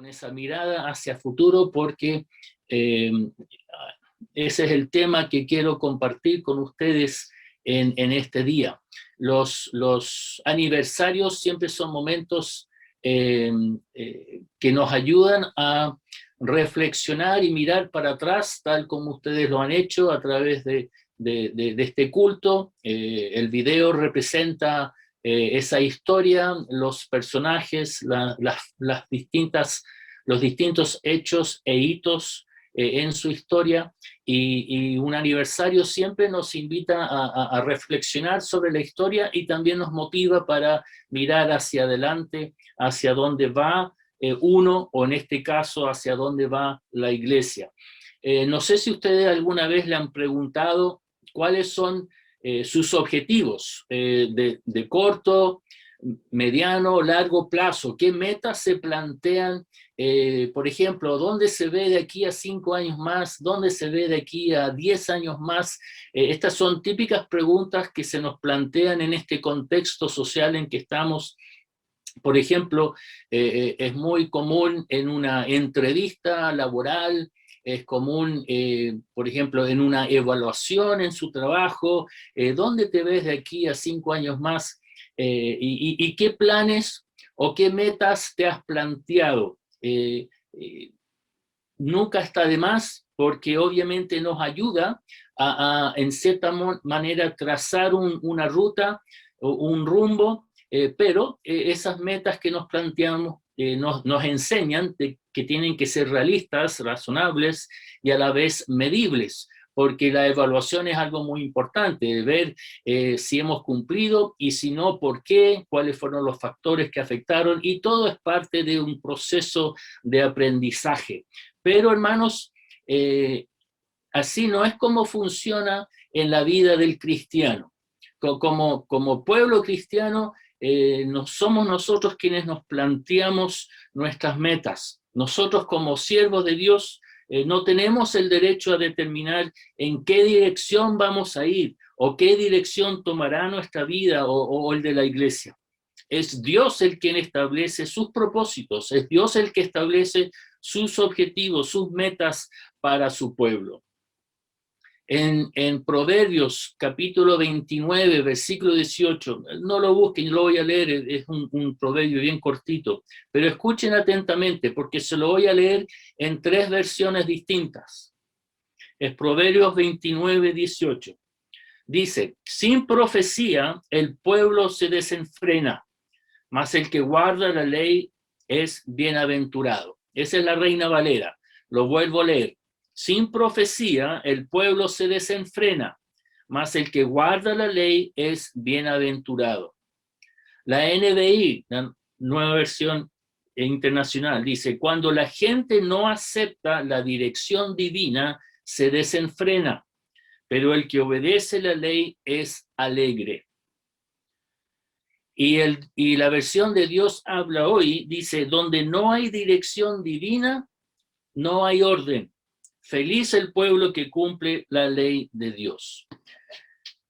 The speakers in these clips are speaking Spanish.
esa mirada hacia futuro, porque ese es el tema que quiero compartir con ustedes en este día. Los aniversarios siempre son momentos que nos ayudan a reflexionar y mirar para atrás, tal como ustedes lo han hecho a través de este culto. El video representa esa historia, los personajes, los distintos hechos e hitos en su historia, y un aniversario siempre nos invita a reflexionar sobre la historia y también nos motiva para mirar hacia adelante, hacia dónde va uno, o en este caso, hacia dónde va la iglesia. No sé si ustedes alguna vez le han preguntado cuáles son sus objetivos de corto, mediano, largo plazo, qué metas se plantean, por ejemplo, dónde se ve de aquí a 5 años más, dónde se ve de aquí a 10 años más. Estas son típicas preguntas que se nos plantean en este contexto social en que estamos. Por ejemplo, es muy común en una entrevista laboral, es común, por ejemplo, en una evaluación en su trabajo, ¿dónde te ves de aquí a 5 años más? Y qué planes o qué metas te has planteado. Nunca está de más, porque obviamente nos ayuda en cierta manera, trazar una ruta o un rumbo, pero esas metas que nos planteamos nos enseñan que tienen que ser realistas, razonables y a la vez medibles, porque la evaluación es algo muy importante, ver si hemos cumplido, y si no, por qué, cuáles fueron los factores que afectaron, y todo es parte de un proceso de aprendizaje. Pero, hermanos, así no es como funciona en la vida del cristiano. Como pueblo cristiano, no somos nosotros quienes nos planteamos nuestras metas. Nosotros, como siervos de Dios, no tenemos el derecho a determinar en qué dirección vamos a ir, o qué dirección tomará nuestra vida o el de la iglesia. Es Dios el quien establece sus propósitos, es Dios el que establece sus objetivos, sus metas para su pueblo. En Proverbios capítulo 29, versículo 18, no lo busquen, lo voy a leer, es un proverbio bien cortito, pero escuchen atentamente, porque se lo voy a leer en 3 versiones distintas. Es Proverbios 29, 18. Dice: sin profecía el pueblo se desenfrena, mas el que guarda la ley es bienaventurado. Esa es la Reina Valera. Lo vuelvo a leer. Sin profecía el pueblo se desenfrena, mas el que guarda la ley es bienaventurado. La NBI, la nueva versión internacional, dice: cuando la gente no acepta la dirección divina, se desenfrena, pero el que obedece la ley es alegre. Y la versión de Dios habla hoy dice: donde no hay dirección divina, no hay orden. Feliz el pueblo que cumple la ley de Dios.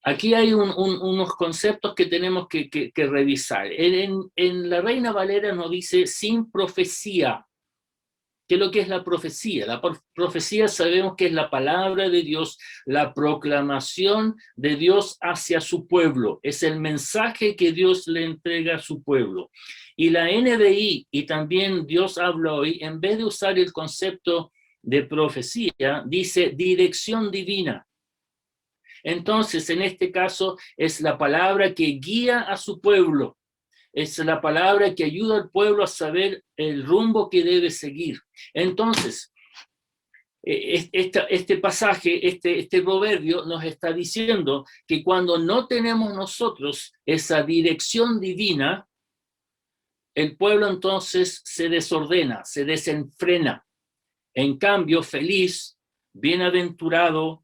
Aquí hay unos conceptos que tenemos que revisar. En la Reina Valera nos dice sin profecía. ¿Qué es lo que es la profecía? La profecía sabemos que es la palabra de Dios, la proclamación de Dios hacia su pueblo. Es el mensaje que Dios le entrega a su pueblo. Y la NBI, y también Dios habla hoy, en vez de usar el concepto de profecía, dice dirección divina. Entonces, en este caso, es la palabra que guía a su pueblo. Es la palabra que ayuda al pueblo a saber el rumbo que debe seguir. Entonces, este pasaje, este proverbio nos está diciendo que cuando no tenemos nosotros esa dirección divina, el pueblo entonces se desordena, se desenfrena. En cambio, feliz, bienaventurado,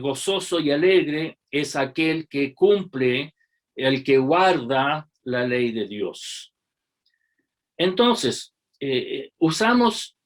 gozoso y alegre es aquel que cumple, el que guarda la ley de Dios. Entonces, usamos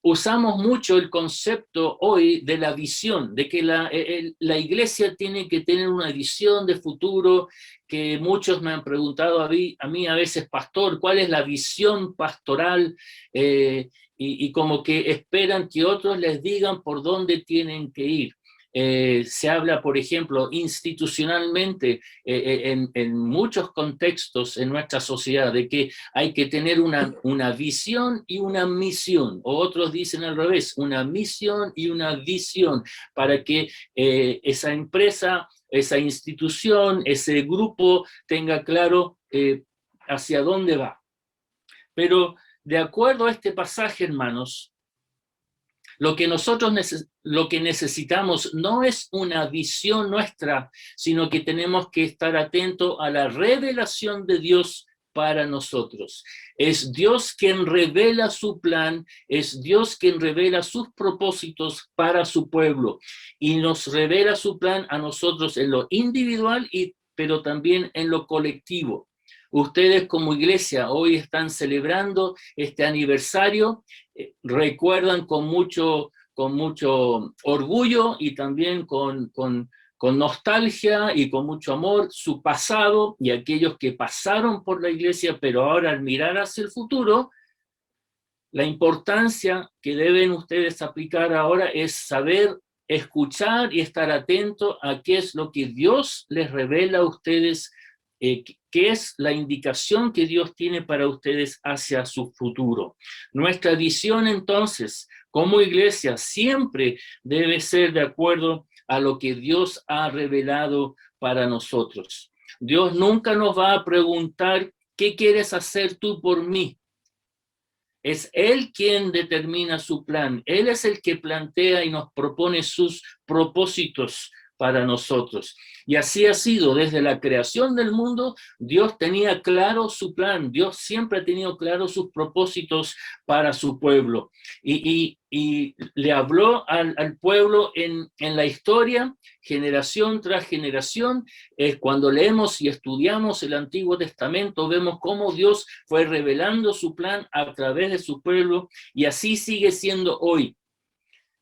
usamos mucho el concepto hoy de la visión, de que la iglesia tiene que tener una visión de futuro, que muchos me han preguntado a mí a veces, pastor, ¿cuál es la visión pastoral? Y como que esperan que otros les digan por dónde tienen que ir. Se habla, por ejemplo, institucionalmente en muchos contextos en nuestra sociedad de que hay que tener una visión y una misión, o otros dicen al revés, una misión y una visión, para que esa empresa, esa institución, ese grupo tenga claro hacia dónde va. Pero de acuerdo a este pasaje, hermanos, lo que necesitamos no es una visión nuestra, sino que tenemos que estar atentos a la revelación de Dios para nosotros. Es Dios quien revela su plan, es Dios quien revela sus propósitos para su pueblo y nos revela su plan a nosotros en lo individual, pero también en lo colectivo. Ustedes como iglesia hoy están celebrando este aniversario, recuerdan con mucho orgullo y también con nostalgia y con mucho amor su pasado y aquellos que pasaron por la iglesia, pero ahora al mirar hacia el futuro, la importancia que deben ustedes aplicar ahora es saber escuchar y estar atento a qué es lo que Dios les revela a ustedes, qué es la indicación que Dios tiene para ustedes hacia su futuro. Nuestra visión entonces, como iglesia, siempre debe ser de acuerdo a lo que Dios ha revelado para nosotros. Dios nunca nos va a preguntar, ¿qué quieres hacer tú por mí? Es Él quien determina su plan. Él es el que plantea y nos propone sus propósitos para nosotros. Y así ha sido desde la creación del mundo. Dios tenía claro su plan. Dios siempre ha tenido claro sus propósitos para su pueblo. Y le habló al pueblo en la historia, generación tras generación. Cuando leemos y estudiamos el Antiguo Testamento, vemos cómo Dios fue revelando su plan a través de su pueblo, y así sigue siendo hoy.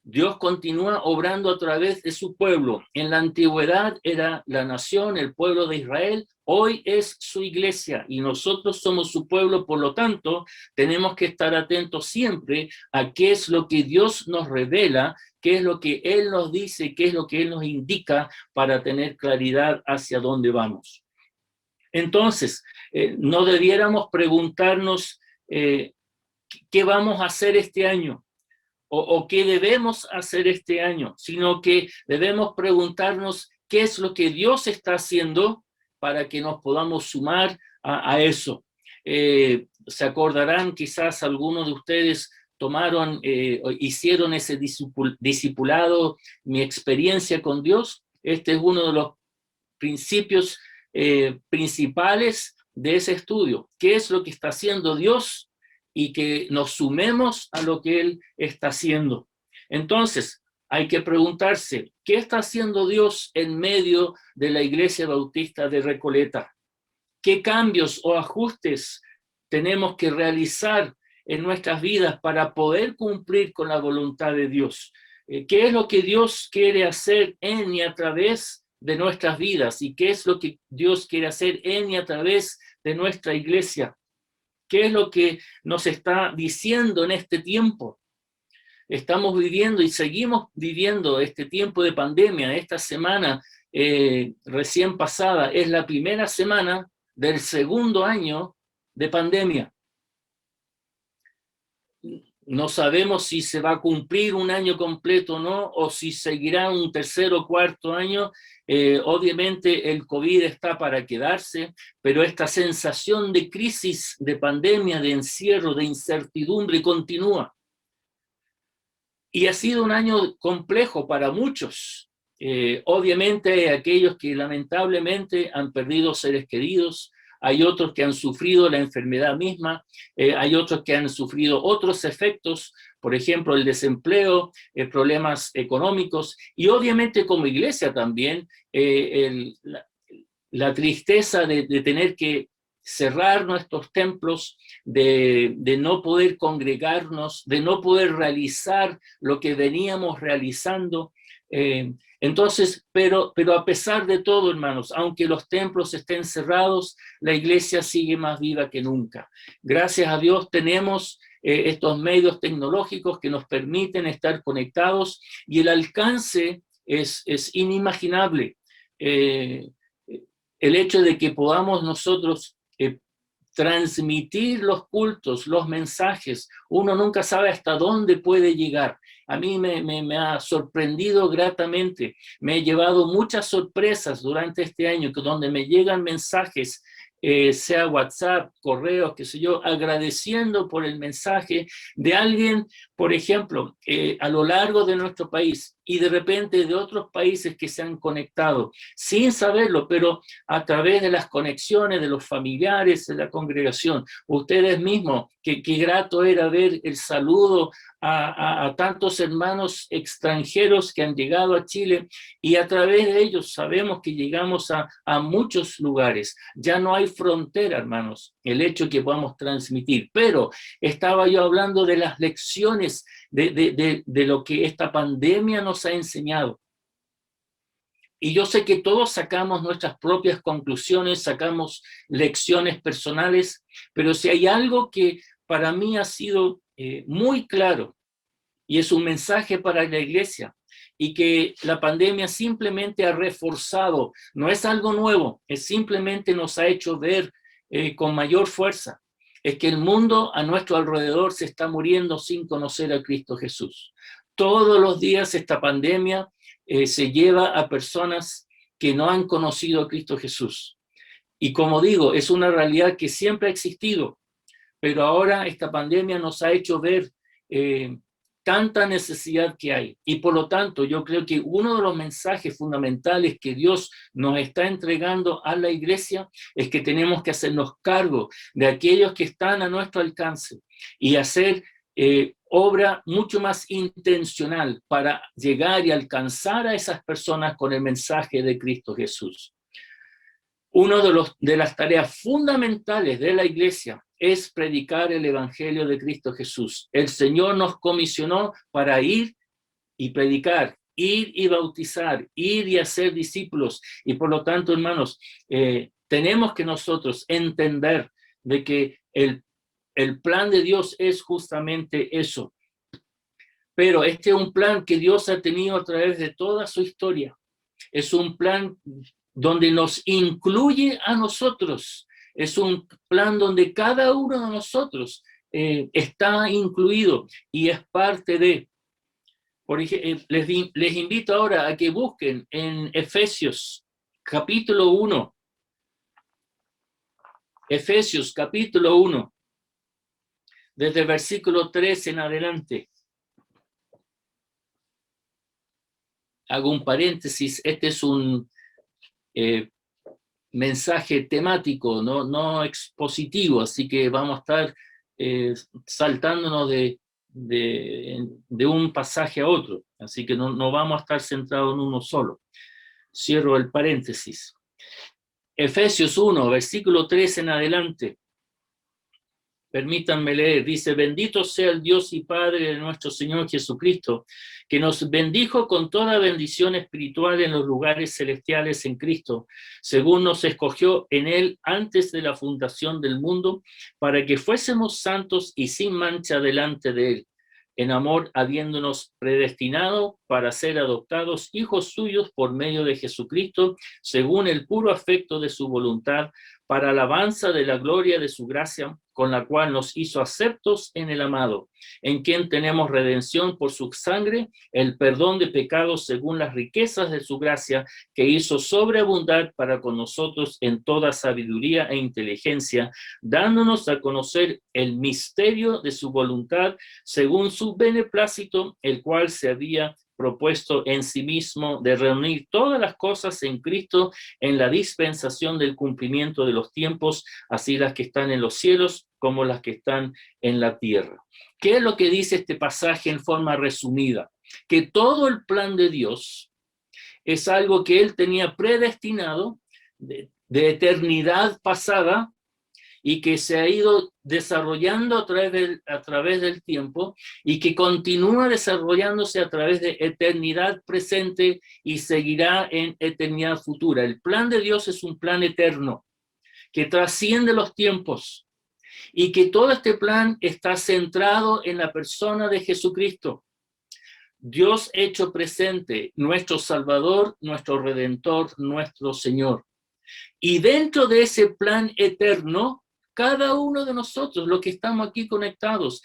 Dios continúa obrando a través de su pueblo. En la antigüedad era la nación, el pueblo de Israel. Hoy es su iglesia y nosotros somos su pueblo. Por lo tanto, tenemos que estar atentos siempre a qué es lo que Dios nos revela, qué es lo que Él nos dice, qué es lo que Él nos indica para tener claridad hacia dónde vamos. Entonces, no debiéramos preguntarnos qué vamos a hacer este año o qué debemos hacer este año, sino que debemos preguntarnos qué es lo que Dios está haciendo para que nos podamos sumar a eso. Se acordarán, quizás algunos de ustedes hicieron ese discipulado, mi experiencia con Dios. Este es uno de los principios principales de ese estudio. ¿Qué es lo que está haciendo Dios? Y que nos sumemos a lo que Él está haciendo. Entonces, hay que preguntarse, ¿qué está haciendo Dios en medio de la Iglesia Bautista de Recoleta? ¿Qué cambios o ajustes tenemos que realizar en nuestras vidas para poder cumplir con la voluntad de Dios? ¿Qué es lo que Dios quiere hacer en y a través de nuestras vidas? ¿Y qué es lo que Dios quiere hacer en y a través de nuestra iglesia? ¿Qué es lo que nos está diciendo en este tiempo? Estamos viviendo y seguimos viviendo este tiempo de pandemia. Esta semana recién pasada es la primera semana del segundo año de pandemia. No sabemos si se va a cumplir un año completo o no, o si seguirá un tercer o cuarto año. Obviamente el COVID está para quedarse, pero esta sensación de crisis, de pandemia, de encierro, de incertidumbre continúa. Y ha sido un año complejo para muchos. Obviamente aquellos que lamentablemente han perdido seres queridos, hay otros que han sufrido la enfermedad misma, hay otros que han sufrido otros efectos, por ejemplo, el desempleo, problemas económicos, y obviamente como iglesia también la tristeza de tener que cerrar nuestros templos, de no poder congregarnos, de no poder realizar lo que veníamos realizando. Entonces, pero a pesar de todo, hermanos, aunque los templos estén cerrados, la iglesia sigue más viva que nunca. Gracias a Dios tenemos estos medios tecnológicos que nos permiten estar conectados y el alcance es inimaginable. El hecho de que podamos nosotros transmitir los cultos, los mensajes, uno nunca sabe hasta dónde puede llegar. A mí me ha sorprendido gratamente, me he llevado muchas sorpresas durante este año, donde me llegan mensajes, sea WhatsApp, correos, qué sé yo, agradeciendo por el mensaje de alguien, por ejemplo, a lo largo de nuestro país y de repente de otros países que se han conectado, sin saberlo, pero a través de las conexiones de los familiares, de la congregación. Ustedes mismos, qué grato era ver el saludo a tantos hermanos extranjeros que han llegado a Chile y a través de ellos sabemos que llegamos a muchos lugares. Ya no hay frontera, hermanos, el hecho que podamos transmitir. Pero estaba yo hablando de las lecciones de lo que esta pandemia nos ha enseñado. Y yo sé que todos sacamos nuestras propias conclusiones, sacamos lecciones personales, pero si hay algo que para mí ha sido muy claro, y es un mensaje para la iglesia, y que la pandemia simplemente ha reforzado, no es algo nuevo, es simplemente nos ha hecho ver con mayor fuerza, es que el mundo a nuestro alrededor se está muriendo sin conocer a Cristo Jesús. Todos los días esta pandemia se lleva a personas que no han conocido a Cristo Jesús. Y como digo, es una realidad que siempre ha existido, pero ahora esta pandemia nos ha hecho ver tanta necesidad que hay. Y por lo tanto, yo creo que uno de los mensajes fundamentales que Dios nos está entregando a la iglesia es que tenemos que hacernos cargo de aquellos que están a nuestro alcance y hacer obra mucho más intencional para llegar y alcanzar a esas personas con el mensaje de Cristo Jesús. Una de las tareas fundamentales de la iglesia es predicar el evangelio de Cristo Jesús. El Señor nos comisionó para ir y predicar, ir y bautizar, ir y hacer discípulos. Y por lo tanto, hermanos, tenemos que nosotros entender de que el plan de Dios es justamente eso. Pero este es un plan que Dios ha tenido a través de toda su historia. Es un plan donde nos incluye a nosotros. Es un plan donde cada uno de nosotros está incluido y es parte de. Por ejemplo, les invito ahora a que busquen en Efesios capítulo 1. Efesios capítulo 1, desde el versículo 3 en adelante. Hago un paréntesis, este es un mensaje temático, no expositivo, así que vamos a estar saltándonos de un pasaje a otro, así que no vamos a estar centrados en uno solo. Cierro el paréntesis. Efesios 1, versículo 3 en adelante. Permítanme leer, dice: bendito sea el Dios y Padre de nuestro Señor Jesucristo, que nos bendijo con toda bendición espiritual en los lugares celestiales en Cristo, según nos escogió en Él antes de la fundación del mundo, para que fuésemos santos y sin mancha delante de Él, en amor habiéndonos predestinado para ser adoptados hijos suyos por medio de Jesucristo, según el puro afecto de su voluntad, para alabanza de la gloria de su gracia, con la cual nos hizo aceptos en el amado, en quien tenemos redención por su sangre, el perdón de pecados según las riquezas de su gracia, que hizo sobreabundar para con nosotros en toda sabiduría e inteligencia, dándonos a conocer el misterio de su voluntad, según su beneplácito, el cual se había propuesto en sí mismo de reunir todas las cosas en Cristo en la dispensación del cumplimiento de los tiempos, así las que están en los cielos como las que están en la tierra. ¿Qué es lo que dice este pasaje en forma resumida? Que todo el plan de Dios es algo que Él tenía predestinado de eternidad pasada y que se ha ido desarrollando a través del tiempo y que continúa desarrollándose a través de eternidad presente y seguirá en eternidad futura. El plan de Dios es un plan eterno que trasciende los tiempos y que todo este plan está centrado en la persona de Jesucristo. Dios hecho presente, nuestro Salvador, nuestro Redentor, nuestro Señor. Y dentro de ese plan eterno, cada uno de nosotros, los que estamos aquí conectados,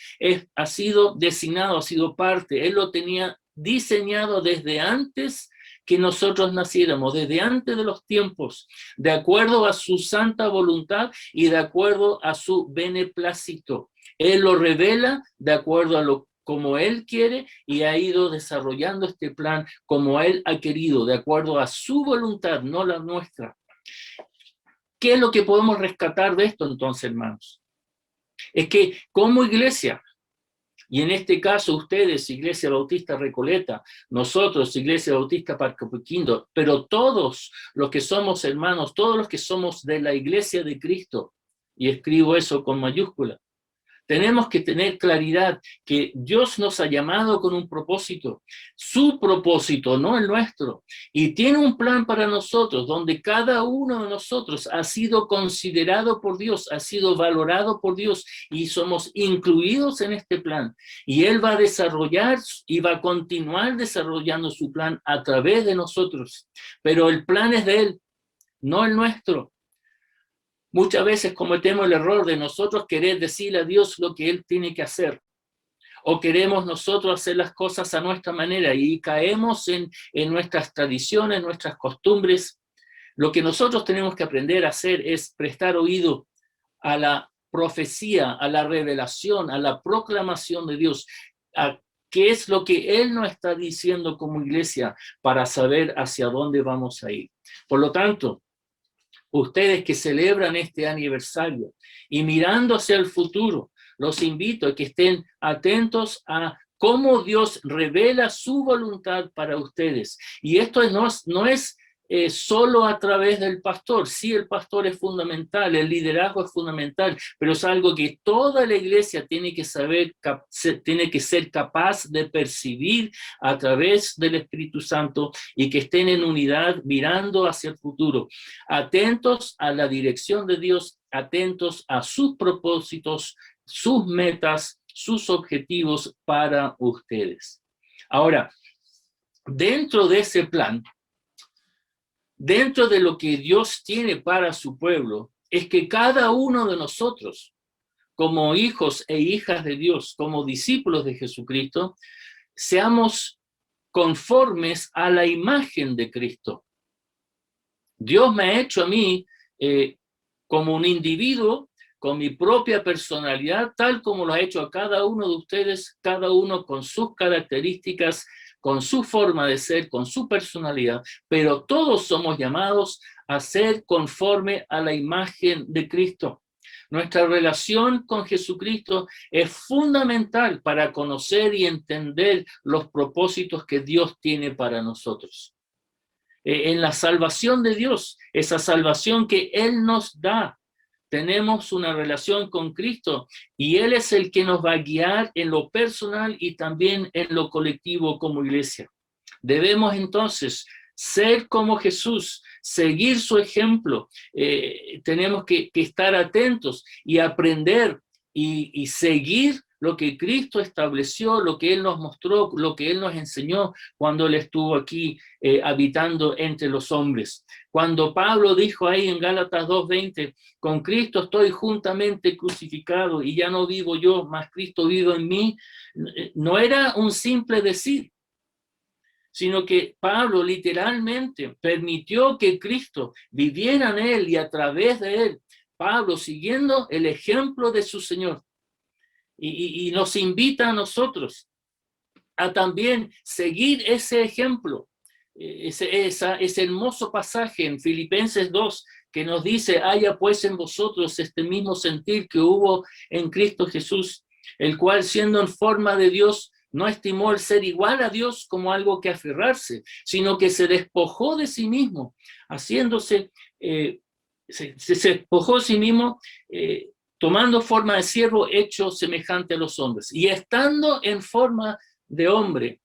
ha sido designado, ha sido parte. Él lo tenía diseñado desde antes que nosotros naciéramos, desde antes de los tiempos, de acuerdo a su santa voluntad y de acuerdo a su beneplácito. Él lo revela de acuerdo a lo como Él quiere y ha ido desarrollando este plan como Él ha querido, de acuerdo a su voluntad, no la nuestra. ¿Qué es lo que podemos rescatar de esto entonces, hermanos? Es que como iglesia, y en este caso ustedes, Iglesia Bautista Recoleta, nosotros, Iglesia Bautista Parque Apoquindo, pero todos los que somos hermanos, todos los que somos de la Iglesia de Cristo, y escribo eso con mayúscula, tenemos que tener claridad que Dios nos ha llamado con un propósito, su propósito, no el nuestro, y tiene un plan para nosotros, donde cada uno de nosotros ha sido considerado por Dios, ha sido valorado por Dios, y somos incluidos en este plan. Y Él va a desarrollar y va a continuar desarrollando su plan a través de nosotros, pero el plan es de Él, no el nuestro. Muchas veces cometemos el error de nosotros querer decirle a Dios lo que Él tiene que hacer. O queremos nosotros hacer las cosas a nuestra manera y caemos en nuestras tradiciones, nuestras costumbres. Lo que nosotros tenemos que aprender a hacer es prestar oído a la profecía, a la revelación, a la proclamación de Dios, a qué es lo que Él nos está diciendo como iglesia para saber hacia dónde vamos a ir. Por lo tanto, ustedes que celebran este aniversario y mirando hacia el futuro, los invito a que estén atentos a cómo Dios revela su voluntad para ustedes. Y esto no es solo a través del pastor. Sí, el pastor es fundamental, el liderazgo es fundamental, pero es algo que toda la iglesia tiene que saber, tiene que ser capaz de percibir a través del Espíritu Santo y que estén en unidad mirando hacia el futuro, atentos a la dirección de Dios, atentos a sus propósitos, sus metas, sus objetivos para ustedes. Ahora, dentro de ese plan, dentro de lo que Dios tiene para su pueblo, es que cada uno de nosotros, como hijos e hijas de Dios, como discípulos de Jesucristo, seamos conformes a la imagen de Cristo. Dios me ha hecho a mí como un individuo, con mi propia personalidad, tal como lo ha hecho a cada uno de ustedes, cada uno con sus características, con su forma de ser, con su personalidad, pero todos somos llamados a ser conforme a la imagen de Cristo. Nuestra relación con Jesucristo es fundamental para conocer y entender los propósitos que Dios tiene para nosotros. En la salvación de Dios, esa salvación que Él nos da, tenemos una relación con Cristo y Él es el que nos va a guiar en lo personal y también en lo colectivo como iglesia. Debemos entonces ser como Jesús, seguir su ejemplo. Tenemos que estar atentos y aprender y seguir lo que Cristo estableció, lo que Él nos mostró, lo que Él nos enseñó cuando Él estuvo aquí habitando entre los hombres. Cuando Pablo dijo ahí en Gálatas 2:20, con Cristo estoy juntamente crucificado y ya no vivo yo, mas Cristo vive en mí, no era un simple decir, sino que Pablo literalmente permitió que Cristo viviera en él y a través de él, Pablo siguiendo el ejemplo de su Señor. Y nos invita a nosotros a también seguir ese ejemplo, ese hermoso pasaje en Filipenses 2 que nos dice, haya pues en vosotros este mismo sentir que hubo en Cristo Jesús, el cual siendo en forma de Dios, no estimó el ser igual a Dios como algo que aferrarse, sino que se despojó de sí mismo, haciéndose se despojó a sí mismo, tomando forma de siervo, hecho semejante a los hombres. Y estando en forma de hombre,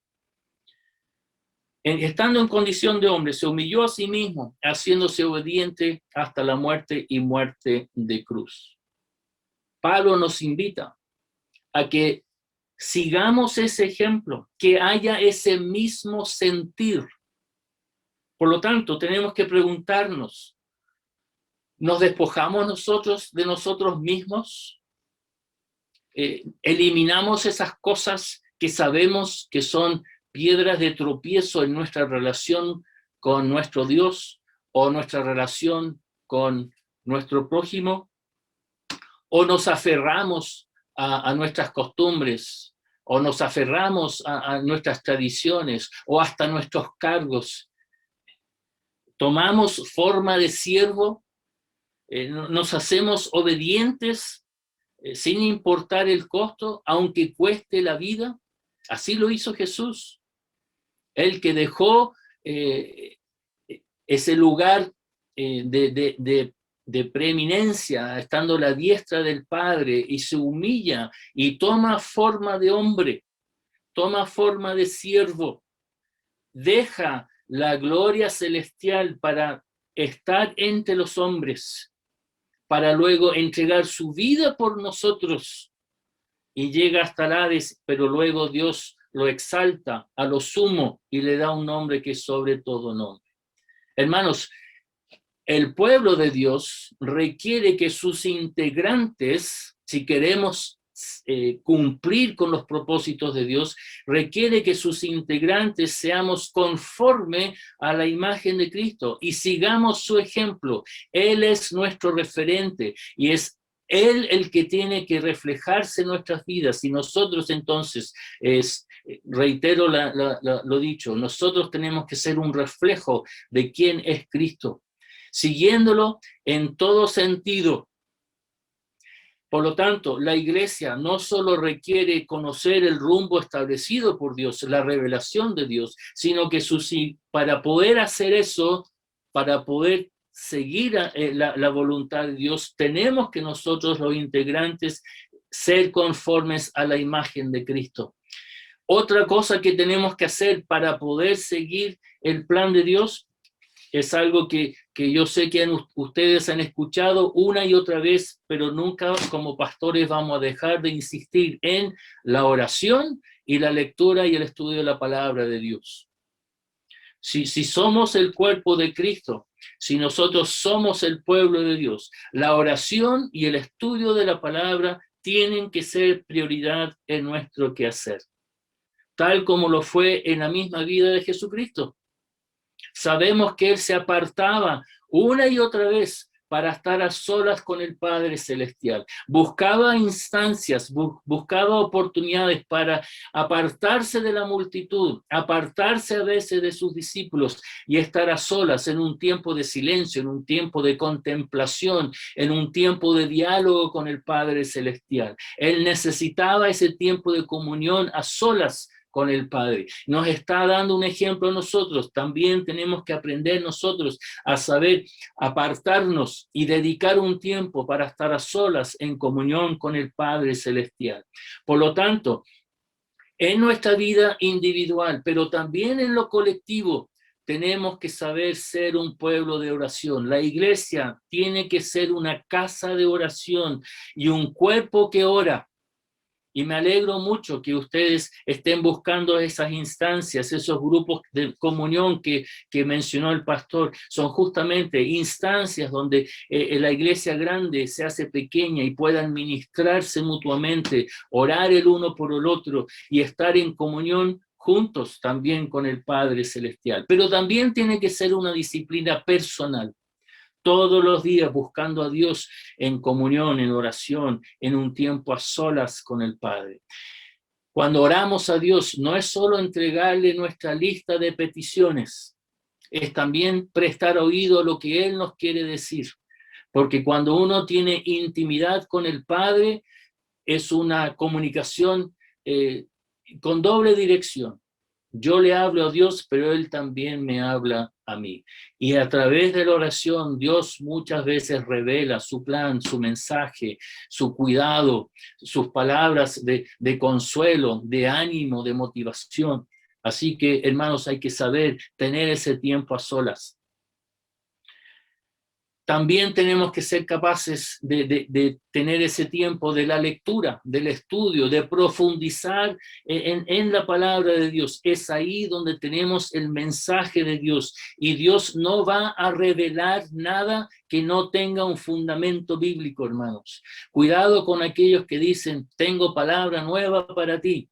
estando en condición de hombre, se humilló a sí mismo, haciéndose obediente hasta la muerte y muerte de cruz. Pablo nos invita a que sigamos ese ejemplo, que haya ese mismo sentir. Por lo tanto, tenemos que preguntarnos, ¿nos despojamos nosotros de nosotros mismos? ¿Eliminamos esas cosas que sabemos que son piedras de tropiezo en nuestra relación con nuestro Dios o nuestra relación con nuestro prójimo? ¿O nos aferramos a nuestras costumbres? ¿O nos aferramos a nuestras tradiciones o hasta nuestros cargos? ¿Tomamos forma de siervo? ¿Nos hacemos obedientes sin importar el costo, aunque cueste la vida? Así lo hizo Jesús. El que dejó ese lugar de preeminencia, estando a la diestra del Padre, y se humilla y toma forma de hombre, toma forma de siervo, deja la gloria celestial para estar entre los hombres, para luego entregar su vida por nosotros, y llega hasta el Hades, pero luego Dios lo exalta a lo sumo y le da un nombre que es sobre todo nombre. Hermanos, el pueblo de Dios requiere que sus integrantes, si queremos cumplir con los propósitos de Dios, requiere que sus integrantes seamos conforme a la imagen de Cristo y sigamos su ejemplo. Él es nuestro referente y es Él el que tiene que reflejarse en nuestras vidas, y nosotros entonces, reitero lo dicho, nosotros tenemos que ser un reflejo de quién es Cristo, siguiéndolo en todo sentido. Por lo tanto, la iglesia no solo requiere conocer el rumbo establecido por Dios, la revelación de Dios, sino que para poder hacer eso, para poder seguir la voluntad de Dios, tenemos que nosotros, los integrantes, ser conformes a la imagen de Cristo. Otra cosa que tenemos que hacer para poder seguir el plan de Dios es algo que yo sé que ustedes han escuchado una y otra vez, pero nunca como pastores vamos a dejar de insistir en la oración y la lectura y el estudio de la palabra de Dios. Si somos el cuerpo de Cristo, si nosotros somos el pueblo de Dios, la oración y el estudio de la palabra tienen que ser prioridad en nuestro quehacer, tal como lo fue en la misma vida de Jesucristo. Sabemos que Él se apartaba una y otra vez para estar a solas con el Padre Celestial. Buscaba instancias, buscaba oportunidades para apartarse de la multitud, apartarse a veces de sus discípulos y estar a solas en un tiempo de silencio, en un tiempo de contemplación, en un tiempo de diálogo con el Padre Celestial. Él necesitaba ese tiempo de comunión a solas con el Padre. Nos está dando un ejemplo a nosotros. También tenemos que aprender nosotros a saber apartarnos y dedicar un tiempo para estar a solas en comunión con el Padre Celestial. Por lo tanto, en nuestra vida individual, pero también en lo colectivo, tenemos que saber ser un pueblo de oración. La iglesia tiene que ser una casa de oración y un cuerpo que ora. Y me alegro mucho que ustedes estén buscando esas instancias, esos grupos de comunión que mencionó el pastor. Son justamente instancias donde la iglesia grande se hace pequeña y puedan ministrarse mutuamente, orar el uno por el otro y estar en comunión juntos también con el Padre Celestial. Pero también tiene que ser una disciplina personal. Todos los días buscando a Dios en comunión, en oración, en un tiempo a solas con el Padre. Cuando oramos a Dios, no es solo entregarle nuestra lista de peticiones, es también prestar oído a lo que Él nos quiere decir. Porque cuando uno tiene intimidad con el Padre, es una comunicación con doble dirección. Yo le hablo a Dios, pero Él también me habla a mí. Y a través de la oración, Dios muchas veces revela su plan, su mensaje, su cuidado, sus palabras de consuelo, de ánimo, de motivación. Así que, hermanos, hay que saber tener ese tiempo a solas. También tenemos que ser capaces de tener ese tiempo de la lectura, del estudio, de profundizar en la palabra de Dios. Es ahí donde tenemos el mensaje de Dios. Y Dios no va a revelar nada que no tenga un fundamento bíblico, hermanos. Cuidado con aquellos que dicen, tengo palabra nueva para ti.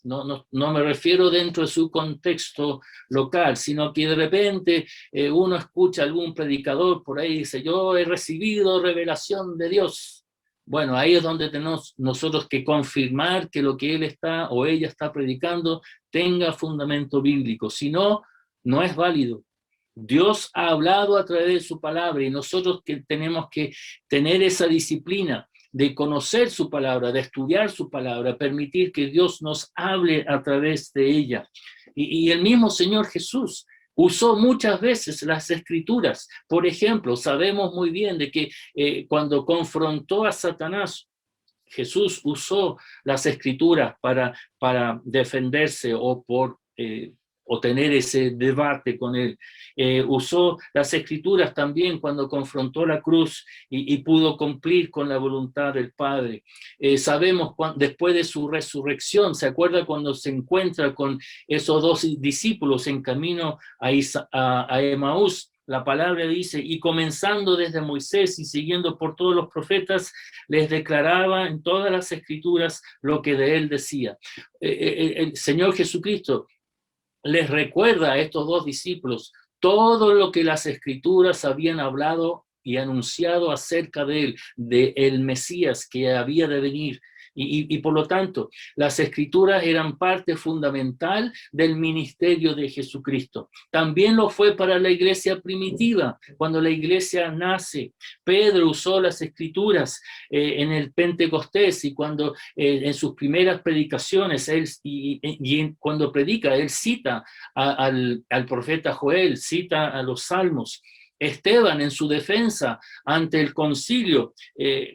No me refiero dentro de su contexto local, sino que de repente uno escucha a algún predicador por ahí y dice, yo he recibido revelación de Dios. Bueno, ahí es donde tenemos nosotros que confirmar que lo que él está o ella está predicando tenga fundamento bíblico. Si no, no es válido. Dios ha hablado a través de su palabra y nosotros que tenemos que tener esa disciplina de conocer su palabra, de estudiar su palabra, permitir que Dios nos hable a través de ella. Y el mismo Señor Jesús usó muchas veces las escrituras. Por ejemplo, sabemos muy bien de que cuando confrontó a Satanás, Jesús usó las escrituras para defenderse o tener ese debate con él. Usó las escrituras también cuando confrontó la cruz y pudo cumplir con la voluntad del Padre. Sabemos después de su resurrección, ¿se acuerda cuando se encuentra con esos 2 discípulos en camino a Emaús? La palabra dice, y comenzando desde Moisés y siguiendo por todos los profetas, les declaraba en todas las escrituras lo que de él decía. El Señor Jesucristo les recuerda a estos 2 discípulos todo lo que las escrituras habían hablado y anunciado acerca de él, de el Mesías que había de venir. Y por lo tanto, las escrituras eran parte fundamental del ministerio de Jesucristo. También lo fue para la iglesia primitiva, cuando la iglesia nace. Pedro usó las escrituras en el Pentecostés y cuando en sus primeras predicaciones, cuando predica, él cita al profeta Joel, cita a los salmos. Esteban, en su defensa ante el concilio,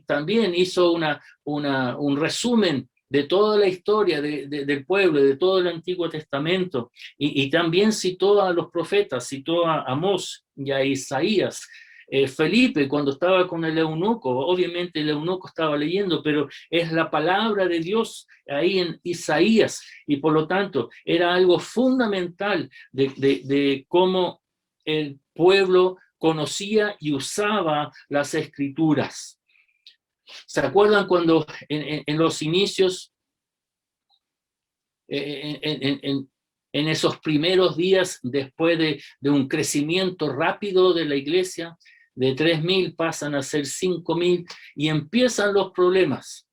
también hizo un resumen de toda la historia del pueblo, de todo el Antiguo Testamento, y también citó a los profetas, citó a Amós y a Isaías. Felipe, cuando estaba con el eunuco, obviamente el eunuco estaba leyendo, pero es la palabra de Dios ahí en Isaías, y por lo tanto era algo fundamental de cómo el pueblo conocía y usaba las escrituras. ¿Se acuerdan cuando en los inicios, en esos primeros días, después de un crecimiento rápido de la iglesia, de 3.000 pasan a ser 5.000 y empiezan los problemas,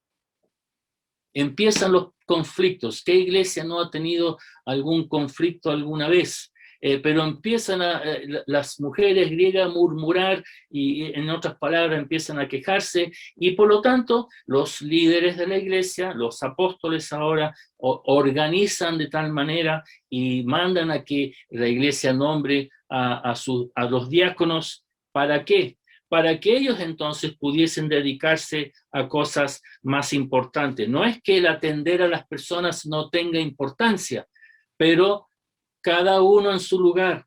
empiezan los conflictos? ¿Qué iglesia no ha tenido algún conflicto alguna vez? Pero empiezan las mujeres griegas a murmurar y en otras palabras empiezan a quejarse y por lo tanto los líderes de la iglesia, los apóstoles ahora organizan de tal manera y mandan a que la iglesia nombre a los diáconos. ¿Para qué? Para que ellos entonces pudiesen dedicarse a cosas más importantes. No es que el atender a las personas no tenga importancia, pero cada uno en su lugar.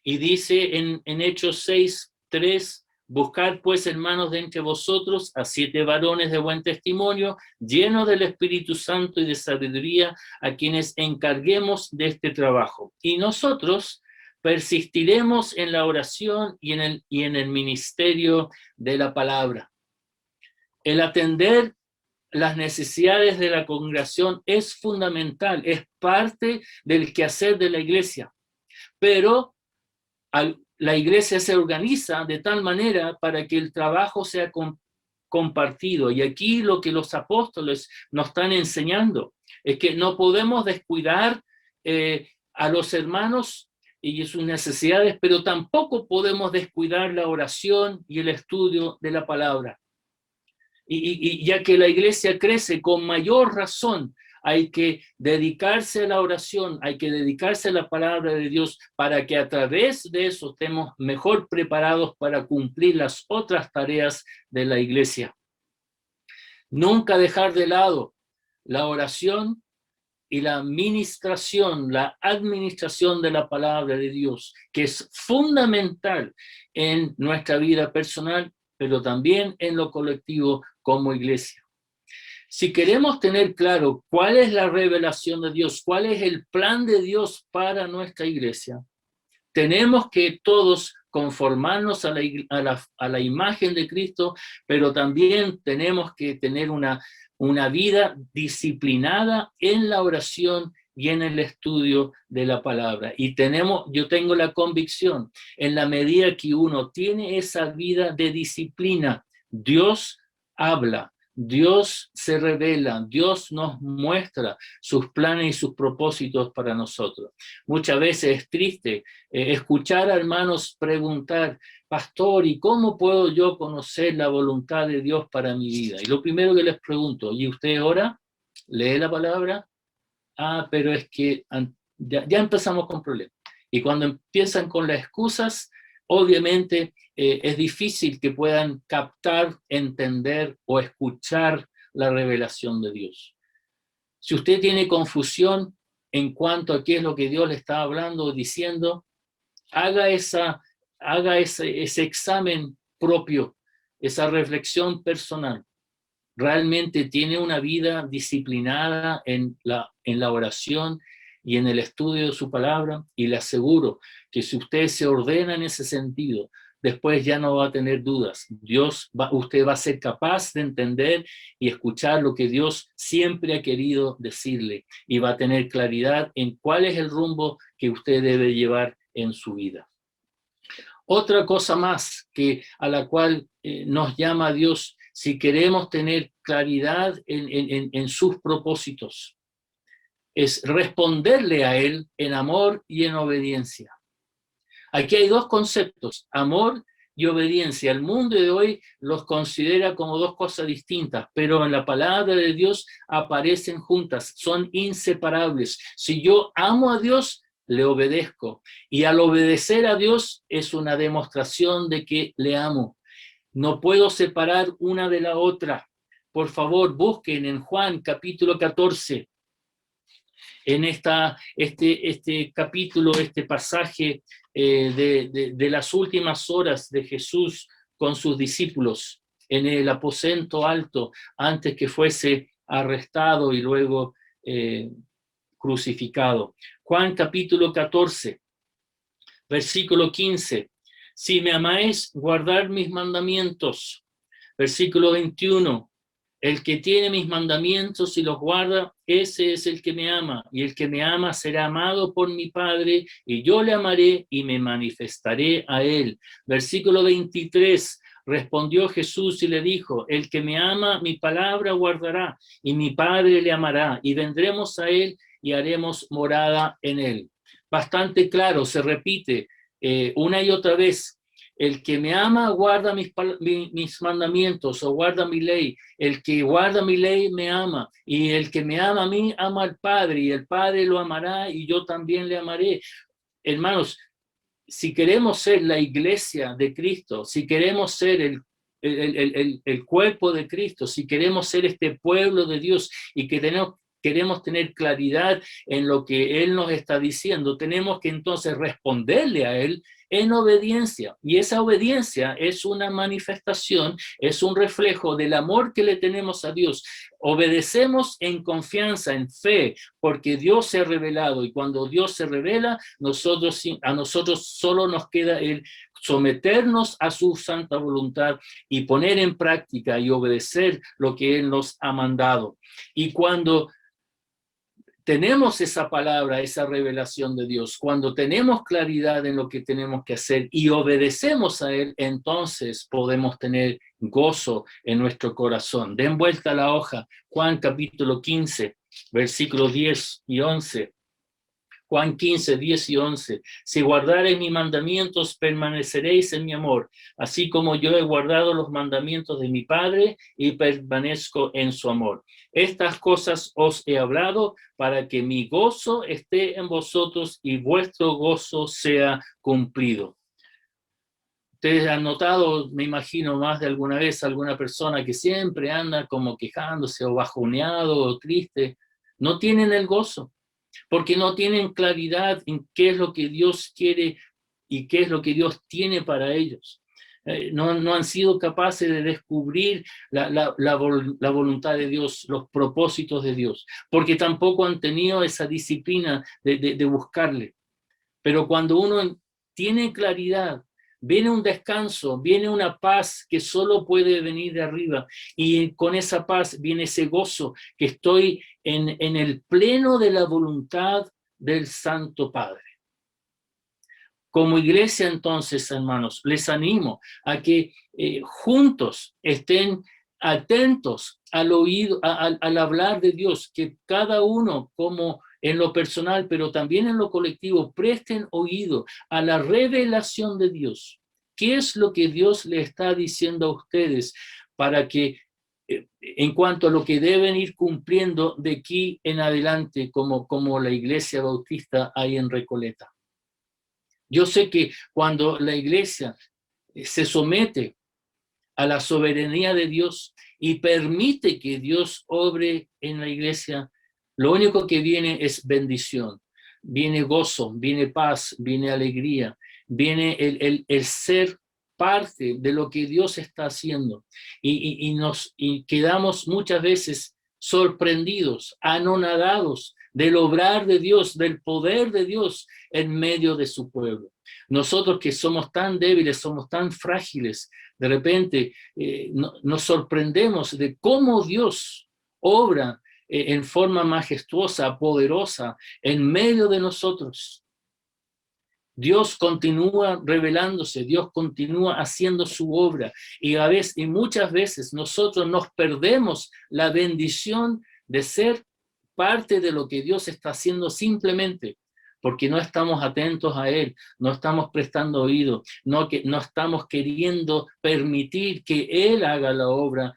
Y dice en Hechos 6:3, buscad pues, hermanos, de entre vosotros a 7 varones de buen testimonio, llenos del Espíritu Santo y de sabiduría, a quienes encarguemos de este trabajo. Y nosotros persistiremos en la oración y en el ministerio de la palabra. El atender las necesidades de la congregación es fundamental, es parte del quehacer de la iglesia, pero la iglesia se organiza de tal manera para que el trabajo sea compartido. Y aquí lo que los apóstoles nos están enseñando es que no podemos descuidar a los hermanos y sus necesidades, pero tampoco podemos descuidar la oración y el estudio de la palabra. Y ya que la iglesia crece, con mayor razón hay que dedicarse a la oración, hay que dedicarse a la palabra de Dios para que a través de eso estemos mejor preparados para cumplir las otras tareas de la iglesia. Nunca dejar de lado la oración y la administración de la palabra de Dios, que es fundamental en nuestra vida personal, pero también en lo colectivo como iglesia. Si queremos tener claro cuál es la revelación de Dios, cuál es el plan de Dios para nuestra iglesia, tenemos que todos conformarnos a la imagen de Cristo, pero también tenemos que tener una vida disciplinada en la oración y en el estudio de la palabra. Y yo tengo la convicción, en la medida que uno tiene esa vida de disciplina, Dios habla, Dios se revela, Dios nos muestra sus planes y sus propósitos para nosotros. Muchas veces es triste escuchar a hermanos preguntar, pastor, ¿y cómo puedo yo conocer la voluntad de Dios para mi vida? Y lo primero que les pregunto, ¿y usted ora? ¿Lee la palabra? Ah, pero es que ya empezamos con problemas. Y cuando empiezan con las excusas, obviamente es difícil que puedan captar, entender o escuchar la revelación de Dios. Si usted tiene confusión en cuanto a qué es lo que Dios le está hablando o diciendo, haga ese examen propio, esa reflexión personal. ¿Realmente tiene una vida disciplinada en la oración y en el estudio de su palabra? Y le aseguro que si usted se ordena en ese sentido, después ya no va a tener dudas. Usted va a ser capaz de entender y escuchar lo que Dios siempre ha querido decirle y va a tener claridad en cuál es el rumbo que usted debe llevar en su vida. Otra cosa más a la cual nos llama Dios, si queremos tener claridad en sus propósitos, es responderle a Él en amor y en obediencia. Aquí hay dos conceptos, amor y obediencia. El mundo de hoy los considera como dos cosas distintas, pero en la palabra de Dios aparecen juntas, son inseparables. Si yo amo a Dios, le obedezco. Y al obedecer a Dios es una demostración de que le amo. No puedo separar una de la otra. Por favor, busquen en Juan capítulo 14, en este capítulo, este pasaje de las últimas horas de Jesús con sus discípulos en el aposento alto, antes que fuese arrestado y luego crucificado. Juan capítulo 14, versículo 15. Si me amáis, guardad mis mandamientos. Versículo 21. El que tiene mis mandamientos y los guarda, ese es el que me ama. Y el que me ama será amado por mi Padre, y yo le amaré y me manifestaré a él. Versículo 23. Respondió Jesús y le dijo, el que me ama, mi palabra guardará, y mi Padre le amará, y vendremos a él y haremos morada en él. Bastante claro, se repite una y otra vez. El que me ama guarda mis mandamientos o guarda mi ley. El que guarda mi ley me ama. Y el que me ama a mí ama al Padre. Y el Padre lo amará y yo también le amaré. Hermanos, si queremos ser la iglesia de Cristo, si queremos ser el cuerpo de Cristo, si queremos ser este pueblo de Dios y que queremos tener claridad en lo que Él nos está diciendo, tenemos que entonces responderle a Él en obediencia. Y esa obediencia es una manifestación, es un reflejo del amor que le tenemos a Dios. Obedecemos en confianza, en fe, porque Dios se ha revelado. Y cuando Dios se revela, a nosotros solo nos queda el someternos a su santa voluntad y poner en práctica y obedecer lo que Él nos ha mandado. Y cuando tenemos esa palabra, esa revelación de Dios, cuando tenemos claridad en lo que tenemos que hacer y obedecemos a Él, entonces podemos tener gozo en nuestro corazón. Den vuelta a la hoja, Juan capítulo 15, versículos 10 y 11. Juan 15, 10 y 11. Si guardareis mis mandamientos, permaneceréis en mi amor, así como yo he guardado los mandamientos de mi Padre y permanezco en su amor. Estas cosas os he hablado para que mi gozo esté en vosotros y vuestro gozo sea cumplido. Ustedes han notado, me imagino, más de alguna vez alguna persona que siempre anda como quejándose o bajoneado o triste. No tienen el gozo, porque no tienen claridad en qué es lo que Dios quiere y qué es lo que Dios tiene para ellos. No han sido capaces de descubrir la voluntad de Dios, los propósitos de Dios, porque tampoco han tenido esa disciplina de buscarle. Pero cuando uno tiene claridad, viene un descanso, viene una paz que solo puede venir de arriba, y con esa paz viene ese gozo que estoy en el pleno de la voluntad del Santo Padre. Como iglesia, entonces, hermanos, les animo a que juntos estén atentos al oído, al hablar de Dios, que cada uno, como en lo personal, pero también en lo colectivo, presten oído a la revelación de Dios. ¿Qué es lo que Dios le está diciendo a ustedes para que, en cuanto a lo que deben ir cumpliendo de aquí en adelante, como la Iglesia Bautista ahí en Recoleta? Yo sé que cuando la iglesia se somete a la soberanía de Dios y permite que Dios obre en la iglesia, lo único que viene es bendición, viene gozo, viene paz, viene alegría, viene el ser parte de lo que Dios está haciendo, y quedamos muchas veces sorprendidos, anonadados del obrar de Dios, del poder de Dios en medio de su pueblo. Nosotros que somos tan débiles, somos tan frágiles, de repente nos sorprendemos de cómo Dios obra en forma majestuosa, poderosa, en medio de nosotros. Dios continúa revelándose, Dios continúa haciendo su obra, y muchas veces nosotros nos perdemos la bendición de ser parte de lo que Dios está haciendo simplemente porque no estamos atentos a Él, no estamos prestando oído, no estamos queriendo permitir que Él haga la obra,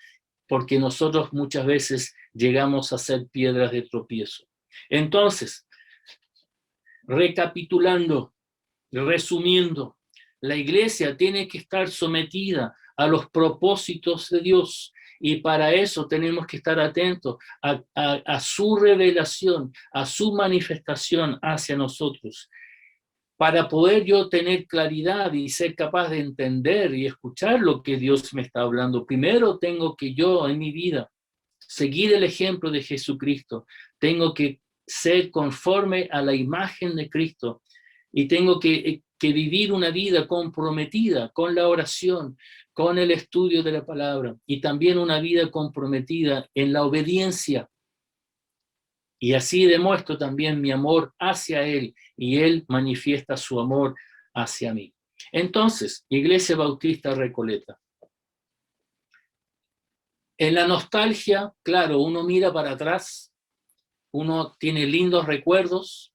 porque nosotros muchas veces llegamos a ser piedras de tropiezo. Entonces, recapitulando, resumiendo, la iglesia tiene que estar sometida a los propósitos de Dios, y para eso tenemos que estar atentos a su revelación, a su manifestación hacia nosotros. Para poder yo tener claridad y ser capaz de entender y escuchar lo que Dios me está hablando, primero tengo que yo en mi vida seguir el ejemplo de Jesucristo. Tengo que ser conforme a la imagen de Cristo, y tengo que vivir una vida comprometida con la oración, con el estudio de la palabra, y también una vida comprometida en la obediencia. Y así demuestro también mi amor hacia Él, y Él manifiesta su amor hacia mí. Entonces, Iglesia Bautista Recoleta. En la nostalgia, claro, uno mira para atrás, uno tiene lindos recuerdos,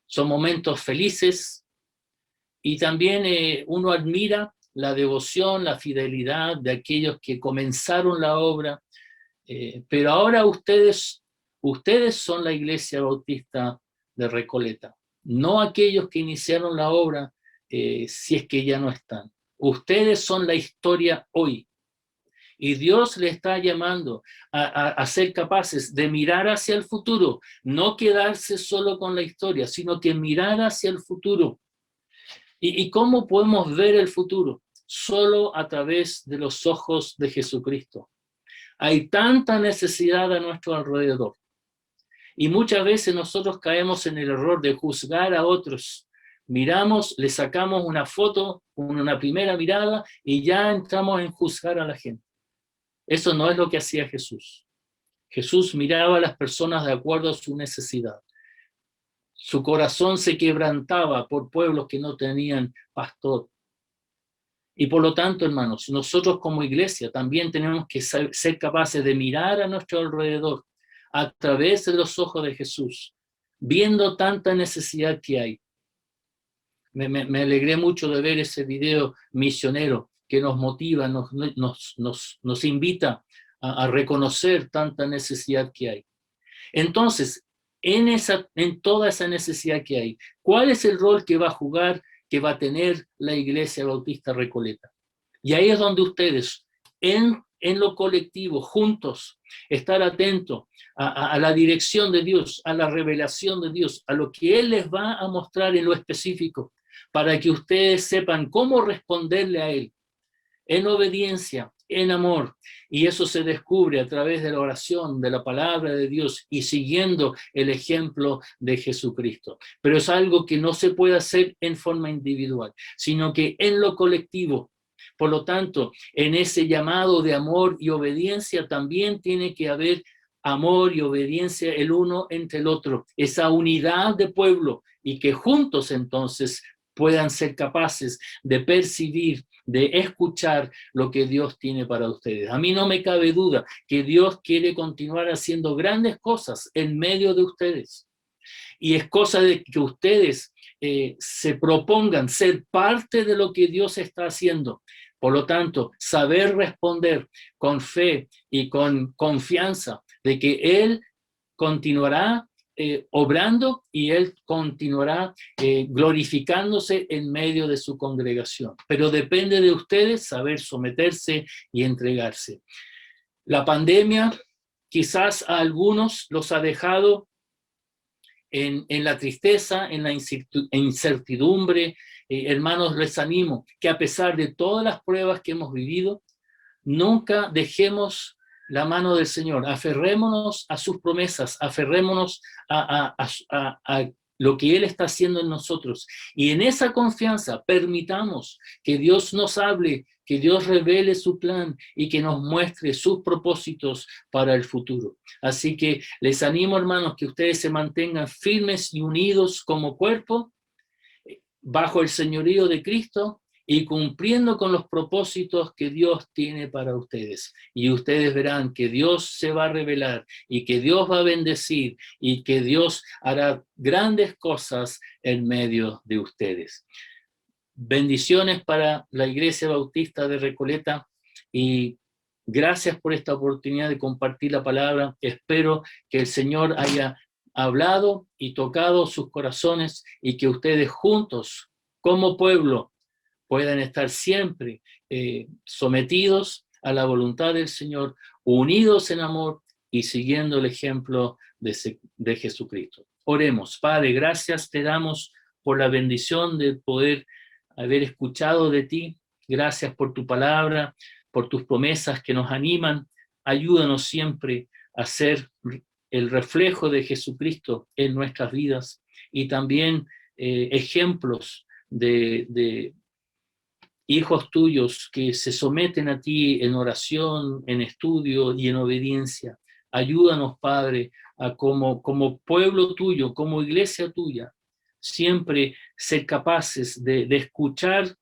son momentos felices, y también uno admira la devoción, la fidelidad de aquellos que comenzaron la obra, pero ahora ustedes son la Iglesia Bautista de Recoleta, no aquellos que iniciaron la obra, si es que ya no están. Ustedes son la historia hoy, y Dios le está llamando a ser capaces de mirar hacia el futuro, no quedarse solo con la historia, sino que mirar hacia el futuro. ¿Y cómo podemos ver el futuro? Solo a través de los ojos de Jesucristo. Hay tanta necesidad a nuestro alrededor, y muchas veces nosotros caemos en el error de juzgar a otros. Miramos, le sacamos una foto, una primera mirada, y ya entramos en juzgar a la gente. Eso no es lo que hacía Jesús. Jesús miraba a las personas de acuerdo a su necesidad. Su corazón se quebrantaba por pueblos que no tenían pastor. Y por lo tanto, hermanos, nosotros como iglesia también tenemos que ser capaces de mirar a nuestro alrededor a través de los ojos de Jesús, viendo tanta necesidad que hay. Me alegré mucho de ver ese video misionero que nos motiva, nos invita a reconocer tanta necesidad que hay. Entonces, en toda esa necesidad que hay, ¿cuál es el rol que va a jugar, que va a tener la Iglesia Bautista Recoleta? Y ahí es donde ustedes, en lo colectivo, juntos, estar atentos a la dirección de Dios, a la revelación de Dios, a lo que Él les va a mostrar en lo específico, para que ustedes sepan cómo responderle a Él, en obediencia, en amor. Y eso se descubre a través de la oración, de la palabra de Dios y siguiendo el ejemplo de Jesucristo. Pero es algo que no se puede hacer en forma individual, sino que en lo colectivo. Por lo tanto, en ese llamado de amor y obediencia también tiene que haber amor y obediencia el uno entre el otro, esa unidad de pueblo, y que juntos entonces puedan ser capaces de percibir, de escuchar lo que Dios tiene para ustedes. A mí no me cabe duda que Dios quiere continuar haciendo grandes cosas en medio de ustedes. Y es cosa de que ustedes se propongan ser parte de lo que Dios está haciendo. Por lo tanto, saber responder con fe y con confianza de que Él continuará obrando y Él continuará glorificándose en medio de su congregación. Pero depende de ustedes saber someterse y entregarse. La pandemia quizás a algunos los ha dejado en la tristeza, en la incertidumbre. Hermanos, les animo que a pesar de todas las pruebas que hemos vivido, nunca dejemos la mano del Señor, aferrémonos a sus promesas, aferrémonos a lo que Él está haciendo en nosotros. Y en esa confianza permitamos que Dios nos hable, que Dios revele su plan y que nos muestre sus propósitos para el futuro. Así que les animo, hermanos, que ustedes se mantengan firmes y unidos como cuerpo, bajo el señorío de Cristo, y cumpliendo con los propósitos que Dios tiene para ustedes. Y ustedes verán que Dios se va a revelar y que Dios va a bendecir y que Dios hará grandes cosas en medio de ustedes. Bendiciones para la Iglesia Bautista de Recoleta y gracias por esta oportunidad de compartir la palabra. Espero que el Señor haya hablado y tocado sus corazones y que ustedes juntos, como pueblo, puedan estar siempre sometidos a la voluntad del Señor, unidos en amor y siguiendo el ejemplo de Jesucristo. Oremos. Padre, gracias te damos por la bendición de poder haber escuchado de ti. Gracias por tu palabra, por tus promesas que nos animan. Ayúdanos siempre a ser el reflejo de Jesucristo en nuestras vidas y también ejemplos de hijos tuyos que se someten a ti en oración, en estudio y en obediencia. Ayúdanos, Padre, a como pueblo tuyo, como iglesia tuya, siempre ser capaces de escuchar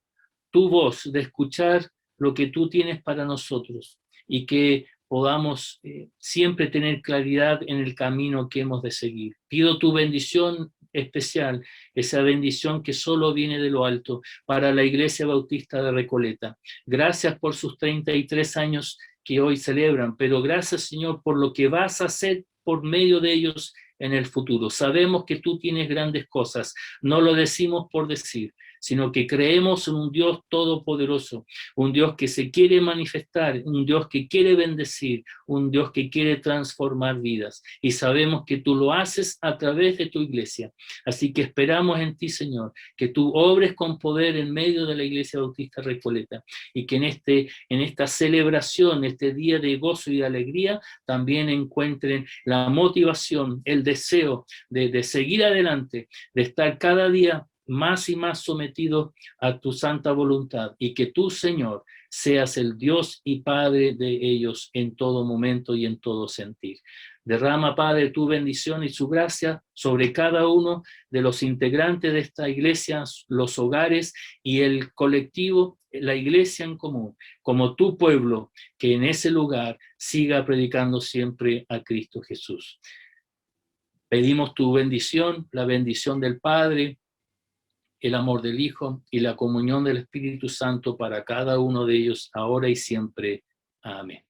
tu voz, de escuchar lo que tú tienes para nosotros y que podamos siempre tener claridad en el camino que hemos de seguir. Pido tu bendición especial, esa bendición que solo viene de lo alto para la Iglesia Bautista de Recoleta. Gracias por sus 33 años que hoy celebran, pero gracias, Señor, por lo que vas a hacer por medio de ellos en el futuro. Sabemos que tú tienes grandes cosas, no lo decimos por decir, sino que creemos en un Dios todopoderoso, un Dios que se quiere manifestar, un Dios que quiere bendecir, un Dios que quiere transformar vidas. Y sabemos que tú lo haces a través de tu iglesia. Así que esperamos en ti, Señor, que tú obres con poder en medio de la Iglesia Bautista Recoleta y que en esta celebración, este día de gozo y de alegría, también encuentren la motivación, el deseo de seguir adelante, de estar cada día más y más sometido a tu santa voluntad y que tú, Señor, seas el Dios y Padre de ellos en todo momento y en todo sentir. Derrama, Padre, tu bendición y su gracia sobre cada uno de los integrantes de esta iglesia, los hogares y el colectivo, la iglesia en común, como tu pueblo, que en ese lugar siga predicando siempre a Cristo Jesús. Pedimos tu bendición, la bendición del Padre, el amor del Hijo y la comunión del Espíritu Santo para cada uno de ellos, ahora y siempre. Amén.